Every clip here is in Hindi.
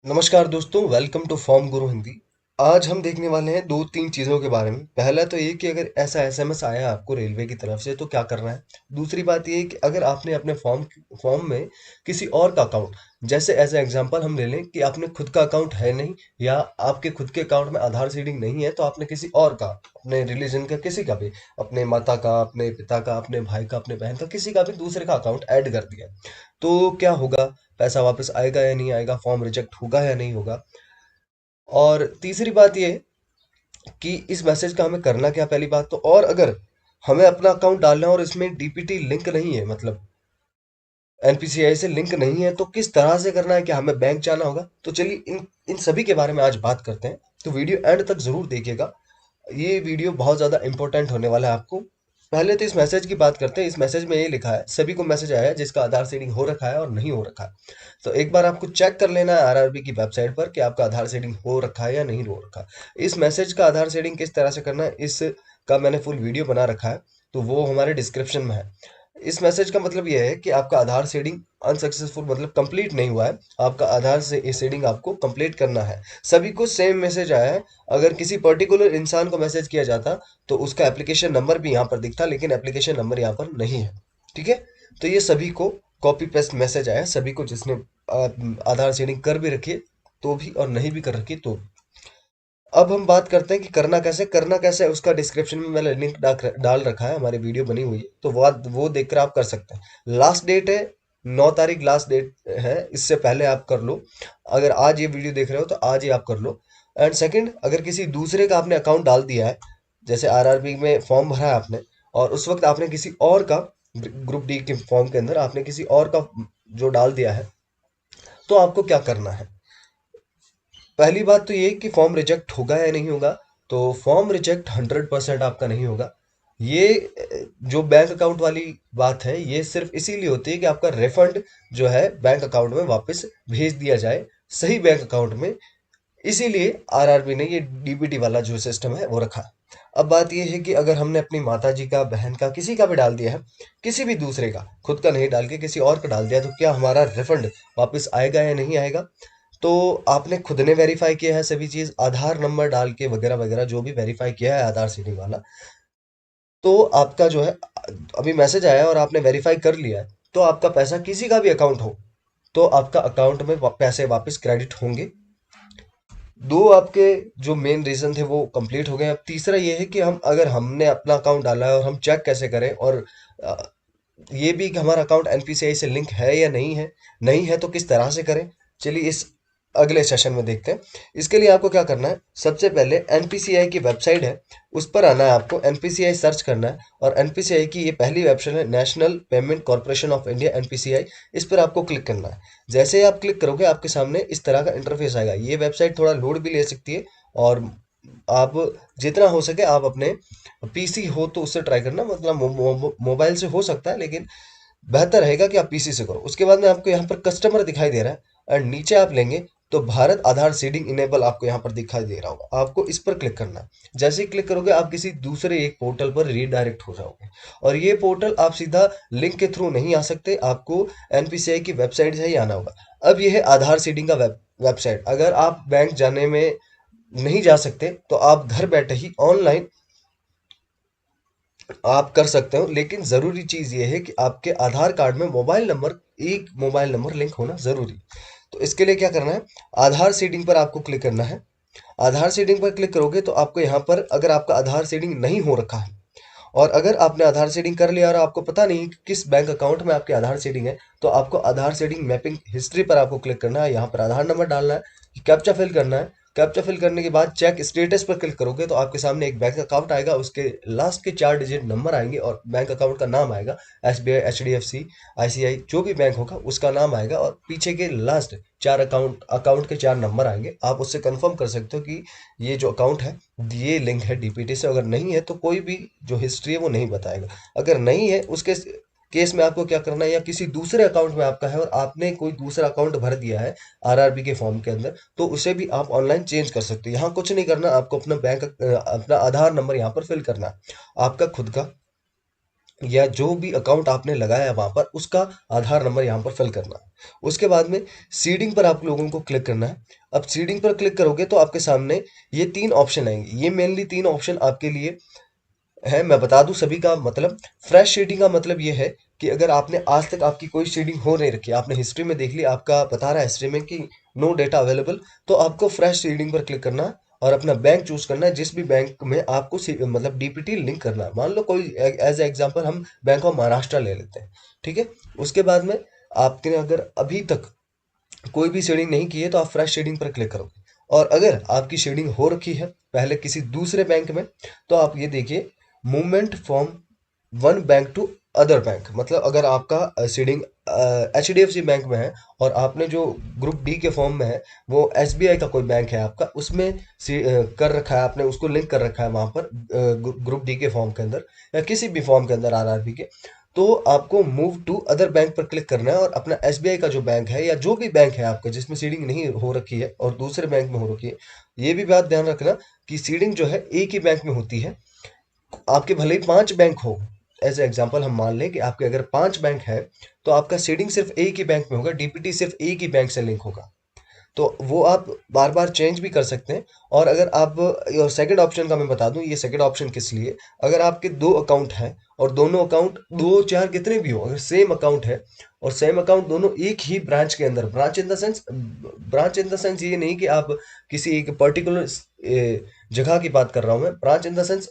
नमस्कार दोस्तों, वेलकम टू फॉर्म गुरु हिंदी। आज हम देखने वाले हैं दो तीन चीज़ों के बारे में। पहला तो ये कि अगर ऐसा एसएमएस आया है आपको रेलवे की तरफ से तो क्या करना है। दूसरी बात ये कि अगर आपने अपने फॉर्म फॉर्म में किसी और का अकाउंट, जैसे एज ए एग्जांपल हम ले लें कि आपने खुद का अकाउंट है नहीं या आपके खुद के अकाउंट में आधार सीडिंग नहीं है, तो आपने किसी और का, अपने रिलीजन का किसी का भी, अपने माता का, अपने पिता का, अपने भाई का, अपने बहन का, किसी का भी दूसरे का अकाउंट ऐड कर दिया, तो क्या होगा? पैसा वापस आएगा या नहीं आएगा? फॉर्म रिजेक्ट होगा या नहीं होगा? और तीसरी बात ये कि इस मैसेज का हमें करना क्या, पहली बात तो। और अगर हमें अपना अकाउंट डालना है और इसमें डीपीटी लिंक नहीं है, मतलब एनपीसीआई से लिंक नहीं है, तो किस तरह से करना है? क्या हमें बैंक जाना होगा? तो चलिए इन इन सभी के बारे में आज बात करते हैं। तो वीडियो एंड तक जरूर देखिएगा। ये वीडियो बहुत ज़्यादा इंपॉर्टेंट होने वाला है आपको। पहले तो इस मैसेज की बात करते हैं। इस मैसेज में ये लिखा है, सभी को मैसेज आया है जिसका आधार सीडिंग हो रखा है और नहीं हो रखा है। तो एक बार आपको चेक कर लेना है आरआरबी की वेबसाइट पर कि आपका आधार सीडिंग हो रखा है या नहीं हो रखा है। इस मैसेज का आधार सीडिंग किस तरह से करना है, इसका मैंने फुल वीडियो बना रखा है, तो वो हमारे डिस्क्रिप्शन में है। इस मैसेज का मतलब ये है कि आपका आधार सीडिंग अनसक्सेसफुल, मतलब कंप्लीट नहीं हुआ है। आपका आधार से सीडिंग आपको कंप्लीट करना है। सभी को सेम मैसेज आया है। अगर किसी पर्टिकुलर इंसान को मैसेज किया जाता तो उसका एप्लीकेशन नंबर भी यहाँ पर दिखता, लेकिन एप्लीकेशन नंबर यहाँ पर नहीं है। ठीक है, तो ये सभी को कॉपी पेस्ट मैसेज आया है, सभी को, जिसने आधार सीडिंग कर भी रखी है तो भी, और नहीं भी कर रखी तो भी। अब हम बात करते हैं कि करना कैसे है। उसका डिस्क्रिप्शन में मैंने लिंक डाल रखा है, हमारी वीडियो बनी हुई है, तो वो देखकर आप कर सकते हैं। लास्ट डेट है 9 तारीख, लास्ट डेट है। इससे पहले आप कर लो। अगर आज ये वीडियो देख रहे हो तो आज ही आप कर लो। एंड सेकंड, अगर किसी दूसरे का आपने अकाउंट डाल दिया है, जैसे आरआरबी में फॉर्म भरा है आपने, और उस वक्त आपने किसी और का, ग्रुप डी के फॉर्म के अंदर आपने किसी और का जो डाल दिया है, तो आपको क्या करना है। पहली बात तो ये कि फॉर्म रिजेक्ट होगा या नहीं होगा। तो फॉर्म रिजेक्ट 100% आपका नहीं होगा। ये जो बैंक अकाउंट वाली बात है, ये सिर्फ इसीलिए होती है कि आपका रिफंड जो है बैंक अकाउंट में वापस भेज दिया जाए, सही बैंक अकाउंट में। इसीलिए आरआरबी ने ये डीबीटी वाला जो सिस्टम है वो रखा। अब बात ये है कि अगर हमने अपनी माता जी का, बहन का, किसी का भी डाल दिया है, किसी भी दूसरे का, खुद का नहीं डाल के किसी और का डाल दिया, तो क्या हमारा रिफंड वापस आएगा या नहीं आएगा? तो आपने खुद ने वेरीफाई किया है सभी चीज, आधार नंबर डाल के वगैरह वगैरह, जो भी वेरीफाई किया है आधार सीडिंग वाला, तो आपका जो है, अभी मैसेज आया है और आपने वेरीफाई कर लिया है, तो आपका पैसा, किसी का भी अकाउंट हो, तो आपका अकाउंट में पैसे वापस क्रेडिट होंगे। दो आपके जो मेन रीजन थे वो कंप्लीट हो गए। अब तीसरा ये है कि हम, अगर हमने अपना अकाउंट डाला है और हम चेक कैसे करें, और अ, ये भी कि हमारा अकाउंट एनपीसीआई से लिंक है या नहीं है। नहीं है तो किस तरह से करें, चलिए इस अगले सेशन में देखते हैं। इसके लिए आपको क्या करना है, सबसे पहले एनपीसीआई की वेबसाइट है, उस पर आना है आपको, एनपीसीआई सर्च करना है। और एनपीसीआई की ये पहली वेबसाइट है, national payment corporation of India, NPCI. इस पर आपको क्लिक करना है। जैसे ही आप क्लिक करोगे आपके सामने इस तरह का इंटरफेस आएगा। ये वेबसाइट थोड़ा लोड भी ले सकती है, और आप जितना हो सके आप अपने पीसी हो तो उससे ट्राई करना, मतलब मोबाइल से हो सकता है, लेकिन बेहतर रहेगा कि आप पीसी से करो। उसके बाद में आपको यहाँ पर कस्टमर दिखाई दे रहा है, और नीचे आप लेंगे तो भारत आधार सीडिंग इनेबल आपको यहाँ पर दिखाई दे रहा होगा। आपको इस पर क्लिक करना है। जैसे ही क्लिक करोगे आप किसी दूसरे एक पोर्टल पर रीडायरेक्ट हो जाओगे, और ये पोर्टल आप सीधा लिंक के थ्रू नहीं आ सकते, आपको एनपीसीआई की वेबसाइट से ही आना होगा। अब ये है आधार सीडिंग का वेबसाइट। अगर आप बैंक जाने में नहीं जा सकते तो आप घर बैठे ही ऑनलाइन आप कर सकते हो, लेकिन ज़रूरी चीज़ ये है कि आपके आधार कार्ड में मोबाइल नंबर, एक मोबाइल नंबर लिंक होना ज़रूरी। तो इसके लिए क्या करना है, आधार सीडिंग पर आपको क्लिक करना है। आधार सीडिंग पर क्लिक करोगे तो आपको यहाँ पर, अगर आपका आधार सीडिंग नहीं हो रखा है, और अगर आपने आधार सीडिंग कर लिया और आपको पता नहीं कि किस बैंक अकाउंट में आपके आधार सीडिंग है, तो आपको आधार सीडिंग मैपिंग हिस्ट्री पर आपको क्लिक करना है। यहाँ पर आधार नंबर डालना है, कैप्चा फिल करना है। कैप्चा फिल करने के बाद चेक स्टेटस पर क्लिक करोगे तो आपके सामने एक बैंक अकाउंट आएगा, उसके लास्ट के 4 डिजिट नंबर आएंगे और बैंक अकाउंट का नाम आएगा। एसबीआई, एचडीएफसी, आईसीआई, जो भी बैंक होगा उसका नाम आएगा, और पीछे के लास्ट 4 अकाउंट के 4 नंबर आएंगे। आप उससे कंफर्म कर सकते हो कि ये जो अकाउंट है ये लिंक है डीपीटी से। अगर नहीं है तो कोई भी जो हिस्ट्री है वो नहीं बताएगा। अगर नहीं है उसके केस में आपको क्या करना है, या किसी दूसरे अकाउंट में आपका है और आपने कोई दूसरा अकाउंट भर दिया है आरआरबी के फॉर्म के अंदर, तो उसे भी आप ऑनलाइन चेंज कर सकते हो। यहाँ कुछ नहीं करना, आपको अपना आधार नंबर यहाँ पर फिल करना है, आपका खुद का। या जो भी अकाउंट आपने लगाया है वहां पर उसका आधार नंबर यहाँ पर फिल करना है। उसके बाद में सीडिंग पर आप लोगों को क्लिक करना है। अब सीडिंग पर क्लिक करोगे तो आपके सामने ये 3 ऑप्शन आएंगे। ये मेनली 3 ऑप्शन आपके लिए है, मैं बता दूं सभी का मतलब। फ्रेश शेडिंग का मतलब ये है कि अगर आपने आज तक आपकी कोई शेडिंग हो नहीं रखी, आपने हिस्ट्री में देख ली, आपका बता रहा है हिस्ट्री में कि नो डेटा अवेलेबल, तो आपको फ्रेश शेडिंग पर क्लिक करना है और अपना बैंक चूज करना है जिस भी बैंक में आपको मतलब डीपीटी लिंक करना है। मान लो कोई एज एग्जांपल हम बैंक ऑफ महाराष्ट्र ले लेते हैं, ठीक है। उसके बाद में आपने अगर अभी तक कोई भी शेडिंग नहीं की है तो आप फ्रेश शेडिंग पर क्लिक करोगे। और अगर आपकी शेडिंग हो रखी है पहले किसी दूसरे बैंक में, तो आप ये देखिए, movement from one bank to other bank, मतलब अगर आपका सीडिंग HDFC बैंक में है और आपने जो ग्रुप डी के फॉर्म में है वो SBI का कोई बैंक है आपका, उसमें कर रखा है आपने, उसको लिंक कर रखा है वहां पर ग्रुप डी के फॉर्म के अंदर या किसी भी फॉर्म के अंदर RRB के, तो आपको मूव टू अदर बैंक पर क्लिक करना है और अपना SBI का जो बैंक है या जो भी बैंक है आपका जिसमें सीडिंग नहीं हो रखी है और दूसरे बैंक में हो रखी है, ये भी बात ध्यान रखना कि सीडिंग जो है एक ही बैंक में होती है। आपके भले ही 5 बैंक हो, एज एग्जांपल हम मान लें कि आपके अगर 5 बैंक है तो आपका सीडिंग सिर्फ एक ही बैंक में होगा, डीपीटी सिर्फ एक ही बैंक से लिंक होगा। तो वो आप बार बार चेंज भी कर सकते हैं। और अगर आप सेकंड ऑप्शन का मैं बता दूं, ये सेकंड ऑप्शन किस लिए, अगर आपके 2 अकाउंट हैं और दोनों अकाउंट 2 4 कितने भी हो, अगर सेम अकाउंट है और सेम अकाउंट दोनों एक ही ब्रांच के अंदर, ब्रांच इन द सेंस ये नहीं कि आप किसी एक पर्टिकुलर जगह की बात कर रहा हूं मैं, branch in the sense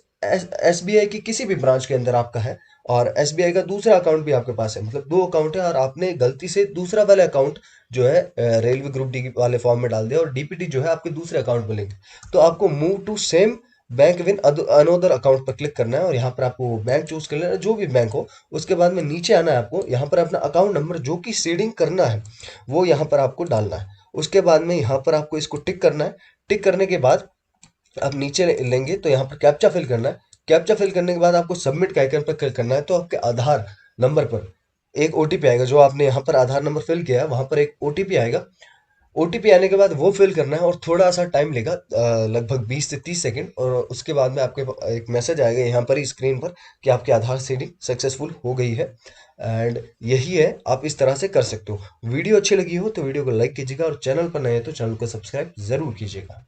SBI की किसी भी ब्रांच के अंदर आपका है और SBI का दूसरा अकाउंट भी आपके पास है, मतलब 2 अकाउंट है और आपने गलती से दूसरा वाला अकाउंट जो है रेलवे ग्रुप डी वाले फॉर्म में डाल दिया और डीपीटी जो है आपके दूसरे अकाउंट में लिंक, तो आपको move to same bank win another account पर क्लिक करना है और यहाँ पर आपको बैंक चूज कर लेना है जो भी बैंक हो। उसके बाद में नीचे आना है आपको, यहाँ पर अपना अकाउंट नंबर जो कि सीडिंग करना है वो यहाँ पर आपको डालना है। उसके बाद में यहाँ पर आपको इसको टिक करना है। टिक करने के बाद आप नीचे लेंगे तो यहाँ पर कैप्चा फिल करना है। कैप्चा फिल करने के बाद आपको सबमिट का आइकन पर क्लिक करना है, तो आपके आधार नंबर पर एक ओटीपी आएगा, जो आपने यहाँ पर आधार नंबर फिल किया है वहां पर एक ओटीपी आएगा। ओटीपी आने के बाद वो फिल करना है और थोड़ा सा टाइम लेगा, लगभग 20 से 30 सेकंड, और उसके बाद में आपके एक मैसेज आएगा यहाँ पर ही स्क्रीन पर कि आपकी आधार सीडिंग सक्सेसफुल हो गई है। एंड यही है, आप इस तरह से कर सकते हो। वीडियो अच्छी लगी हो तो वीडियो को लाइक कीजिएगा और चैनल पर नए हैं तो चैनल को सब्सक्राइब जरूर कीजिएगा।